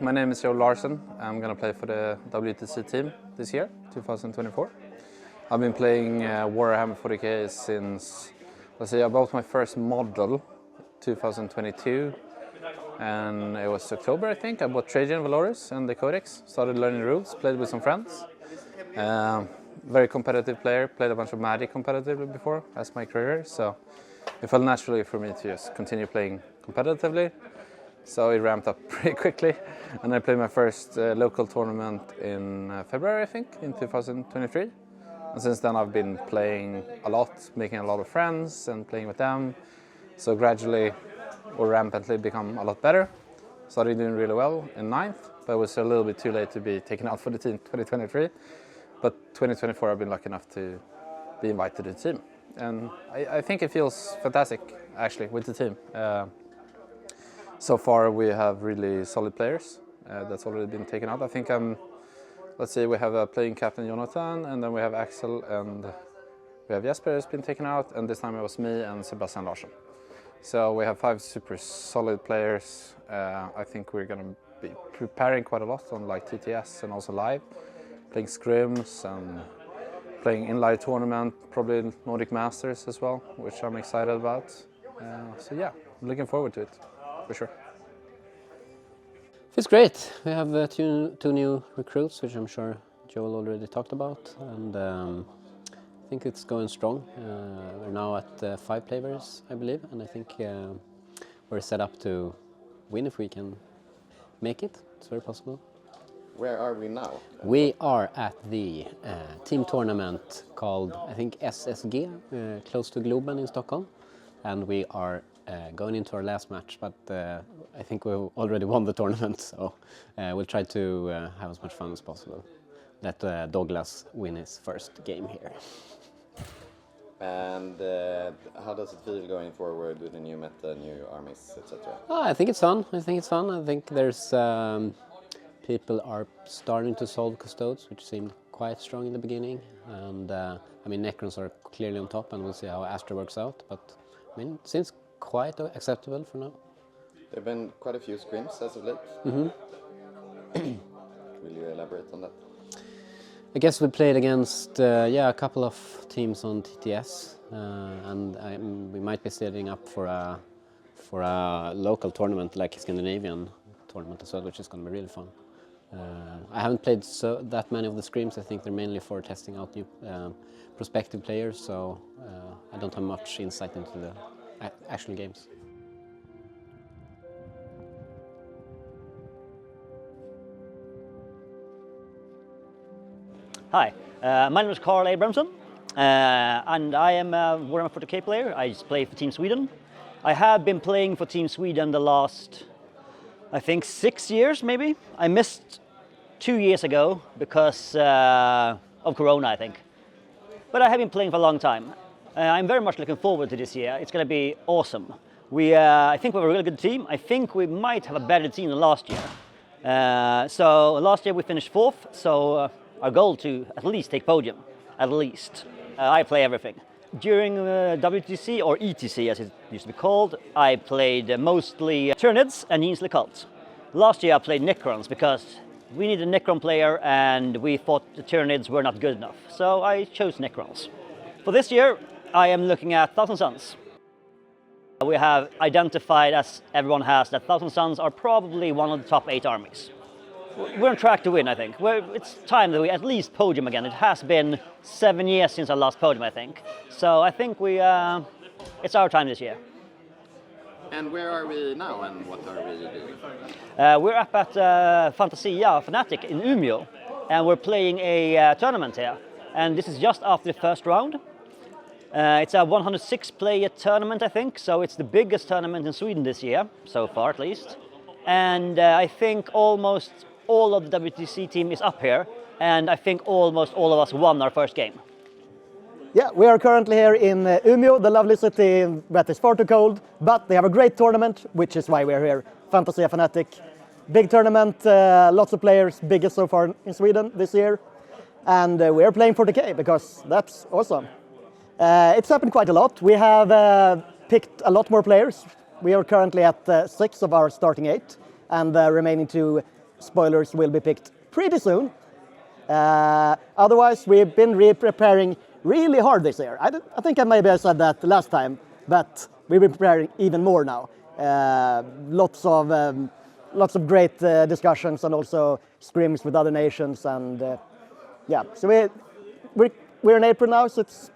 my name is Joe Larsen. I'm going to play for the WTC team this year, 2024. I've been playing Warhammer 40k since, I bought my first model 2022, and it was October, I think. I bought Trajan, Valorous and the Codex, started learning rules, played with some friends. Very competitive player, played a bunch of Magic competitively before as my career, so it felt naturally for me to just continue playing competitively. So it ramped up pretty quickly, and I played my first local tournament in February, I think, in 2023. And since then I've been playing a lot, making a lot of friends and playing with them. So gradually or rampantly become a lot better. Started doing really well in 9th, but it was a little bit too late to be taken out for the team 2023. But 2024 I've been lucky enough to be invited to the team. And I think it feels fantastic, actually, with the team. So far we have really solid players that's already been taken out. I think let's see, we have a playing captain Jonathan, and then we have Axel, and we have Jesper who's been taken out, and this time it was me and Sebastian Larsson. So we have 5 super solid players. I think we're going to be preparing quite a lot on like TTS and also live, playing scrims and playing in live tournament, probably Nordic Masters as well, which I'm excited about. So yeah, I'm looking forward to it. For sure. It's great. We have two new recruits, which I'm sure Joel already talked about, and I think it's going strong. We're now at 5 players, I believe, and I think we're set up to win if we can make it. It's very possible. Where are we now? We are at the team tournament called, I think, SSG, close to Globen in Stockholm, and we are going into our last match, but I think we already won the tournament, so we'll try to have as much fun as possible. Let Douglas win his first game here. And how does it feel going forward with the new meta, new armies, etc.? Oh, I think it's fun. I think there's people are starting to solve custodes, which seemed quite strong in the beginning, and I mean Necrons are clearly on top, and we'll see how Astra works out. But I mean, it seems quite acceptable for now. There have been quite a few scrims as of late. Will you elaborate on that? I guess we played against a couple of teams on TTS, and we might be setting up for a local tournament like a Scandinavian tournament as well, which is going to be really fun. I haven't played that many of the scrims. I think they're mainly for testing out new prospective players, so I don't have much insight into the actual games. Hi, my name is Carl Abramson, and I am a Warhammer 40k player. I play for Team Sweden. I have been playing for Team Sweden the last, I think, 6 years maybe. I missed 2 years ago because of Corona, I think. But I have been playing for a long time. I'm very much looking forward to this year. It's going to be awesome. I think we have a really good team. I think we might have a better team than last year. So last year we finished 4th, so our goal to at least take podium, at least. I play everything. During WTC, or ETC as it used to be called, I played mostly Tyranids and Yinsley Cult. Last year I played Necrons because we needed a Necron player and we thought the Tyranids were not good enough, so I chose Necrons. For this year, I am looking at Thousand Suns. We have identified, as everyone has, that Thousand Suns are probably one of the top 8 armies. We're on track to win, I think. It's time that we at least podium again. It has been 7 years since our last podium, I think. So I think it's our time this year. And where are we now, and what are we doing? We're up at Fantasia Fnatic in Umeå, and we're playing a tournament here. And this is just after the first round. It's a 106-player tournament, I think, so it's the biggest tournament in Sweden this year, so far at least. And I think almost all of the WTC team is up here, and I think almost all of us won our first game. Yeah, we are currently here in Umeå, the lovely city that is far too cold, but they have a great tournament, which is why we're here. Fantasia Fnatic. Big tournament, lots of players, biggest so far in Sweden this year. And we're playing 40k because that's awesome. It's happened quite a lot. We have picked a lot more players. We are currently at 6 of our starting 8, and remaining to spoilers will be picked pretty soon. Otherwise, we've been preparing really hard this year. I think maybe I said that last time, but we've been preparing even more now. Lots of great discussions and also scrims with other nations, and yeah. So we're in April now, so it's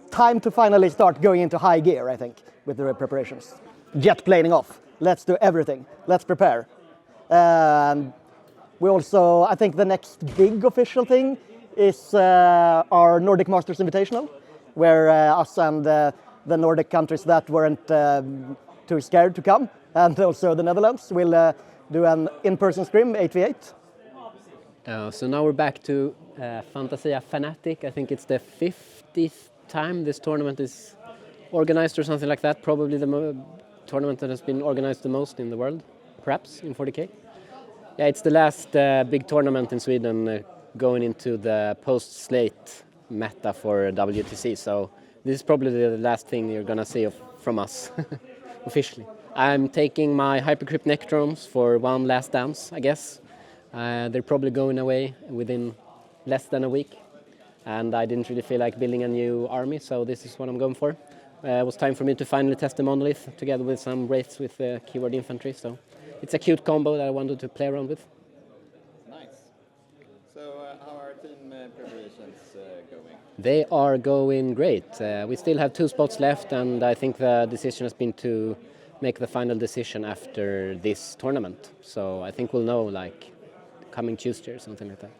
time to finally start going into high gear, I think, with the preparations. Jet planing off. Let's do everything. Let's prepare. We also, I think the next big official thing is our Nordic Masters Invitational, where us and the Nordic countries that weren't too scared to come, and also the Netherlands, will do an in-person scrim, 8v8. So now we're back to Fantasia Fanatic. I think it's the 50th time this tournament is organized or something like that. Probably the tournament that has been organized the most in the world, perhaps, in 40K. Yeah, it's the last big tournament in Sweden going into the post-slate meta for WTC. So this is probably the last thing you're going to see from us, officially. I'm taking my Hypercrypt Nectrons for one last dance, I guess. They're probably going away within less than a week. And I didn't really feel like building a new army, so this is what I'm going for. It was time for me to finally test the Monolith together with some Wraiths with keyword infantry. So it's a cute combo that I wanted to play around with. Nice. So how are team preparations going? They are going great. We still have 2 spots left, and I think the decision has been to make the final decision after this tournament. So I think we'll know like coming Tuesday or something like that.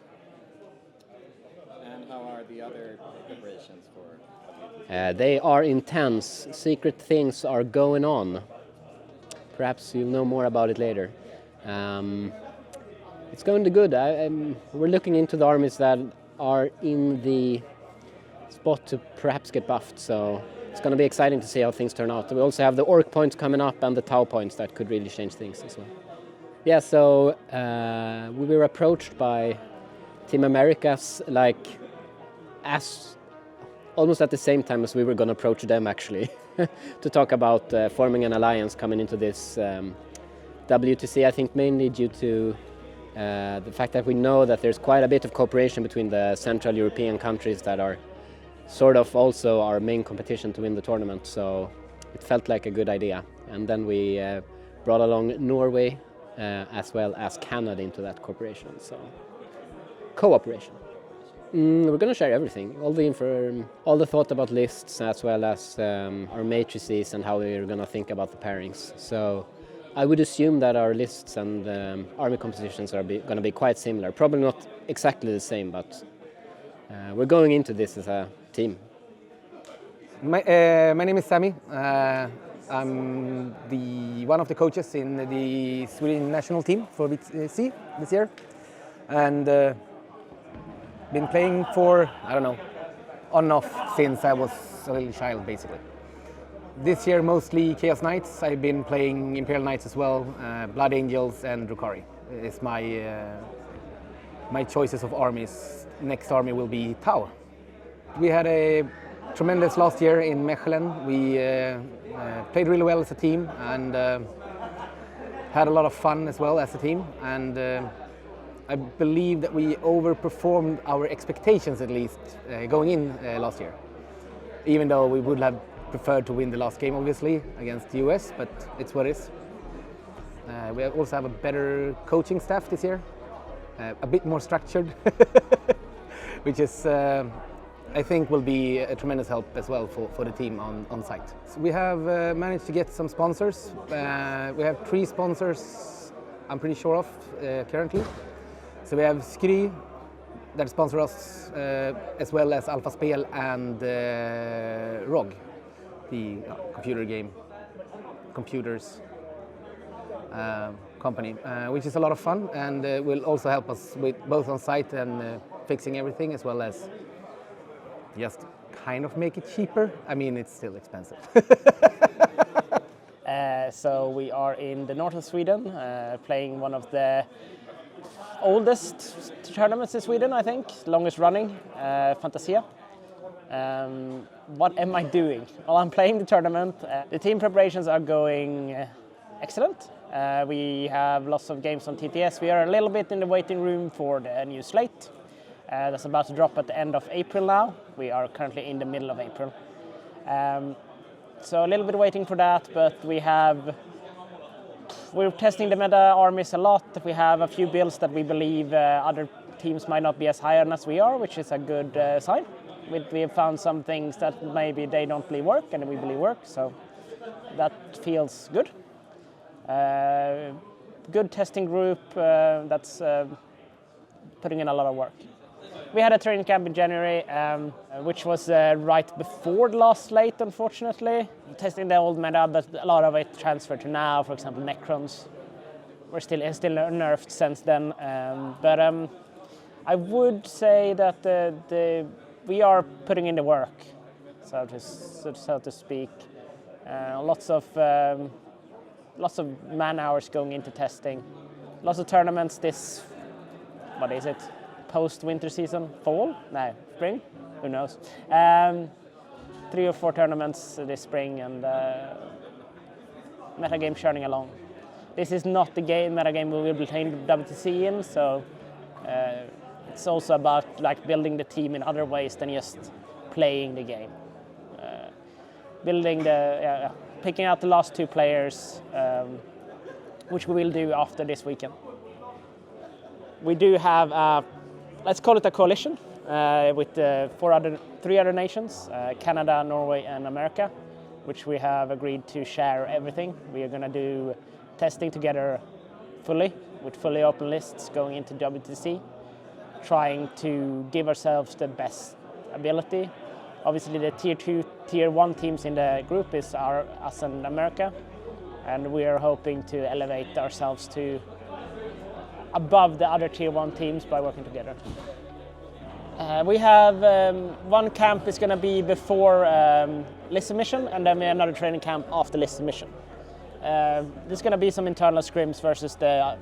And how are the other preparations for WTC? They are intense. Secret things are going on. Perhaps you'll know more about it later. It's going to good. We're looking into the armies that are in the spot to perhaps get buffed, so it's going to be exciting to see how things turn out. We also have the Orc points coming up and the Tau points that could really change things as well. Yeah, so we were approached by Team Americas almost at the same time as we were going to approach them, actually, to talk about forming an alliance coming into this WTC, I think mainly due to the fact that we know that there's quite a bit of cooperation between the Central European countries that are sort of also our main competition to win the tournament, so it felt like a good idea. And then we brought along Norway as well as Canada into that cooperation, so cooperation. We're going to share everything, all the thought about lists as well as our matrices and how we're going to think about the pairings. So I would assume that our lists and army compositions are going to be quite similar. Probably not exactly the same, but we're going into this as a team. My name is Sami. I'm one of the coaches in the Sweden national team for WTC this year, and been playing for, I don't know, on and off since I was a little child, basically. This year mostly Chaos Knights. I've been playing Imperial Knights as well, Blood Angels and Drukhari. It's my choices of armies. Next army will be Tau. We had a tremendous last year in Mechelen. We played really well as a team and had a lot of fun as well as a team. And I believe that we overperformed our expectations, at least, going in last year. Even though we would have preferred to win the last game, obviously, against the US, but it's what it is. We also have a better coaching staff this year, a bit more structured, which is, I think, will be a tremendous help as well for the team on site. So we have managed to get some sponsors. We have 3 sponsors, I'm pretty sure of, currently. So we have Skry that sponsor us, as well as Alpha Spel and ROG, the computers company, which is a lot of fun and will also help us with both on site and fixing everything, as well as just kind of make it cheaper. I mean, it's still expensive. So we are in the north of Sweden, playing one of the oldest tournaments in Sweden, I think, longest running, Fantasia. What am I doing? Well, I'm playing the tournament. The team preparations are going excellent. We have lots of games on TTS. We are a little bit in the waiting room for the new slate. That's about to drop at the end of April now. We are currently in the middle of April. So a little bit waiting for that, but we're testing the meta armies a lot. We have a few builds that we believe other teams might not be as high on as we are, which is a good sign. We have found some things that maybe they don't believe work and we believe work, so that feels good. Good testing group that's putting in a lot of work. We had a training camp in January, which was right before the last slate, unfortunately. Testing the old meta, but a lot of it transferred to now, for example, Necrons. We're still nerfed since then. But I would say that we are putting in the work, so to speak. Lots of man hours going into testing. Lots of tournaments this, what is it? Post-winter season, fall? No, spring? Who knows? 3 or 4 tournaments this spring, and metagame churning along. This is not the metagame we will be playing WTC in, so it's also about like building the team in other ways than just playing the game. Picking out the last 2 players, which we will do after this weekend. We do have let's call it a coalition with 3 other nations, Canada, Norway and America, which we have agreed to share everything. We are going to do testing together fully, with fully open lists going into WTC, trying to give ourselves the best ability. Obviously the tier 2, tier 1 teams in the group is us and America, and we are hoping to elevate ourselves to above the other tier 1 teams by working together. We have one camp is going to be before list submission, and then we have another training camp after list submission. There's going to be some internal scrims versus the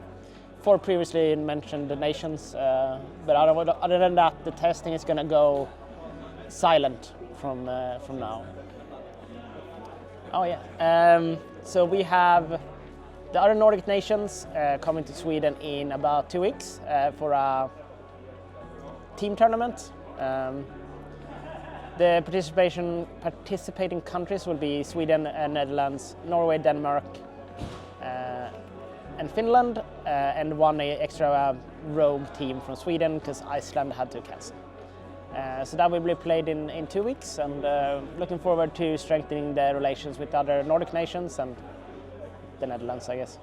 4 previously mentioned nations, but other than that, the testing is going to go silent from now. Oh yeah. So we have the other Nordic nations coming to Sweden in about 2 weeks for a team tournament. The participating countries will be Sweden, Netherlands, Norway, Denmark, and Finland, and one extra rogue team from Sweden because Iceland had to cancel. So that will be played in 2 weeks, and looking forward to strengthening the relations with other Nordic nations and the Netherlands, I guess.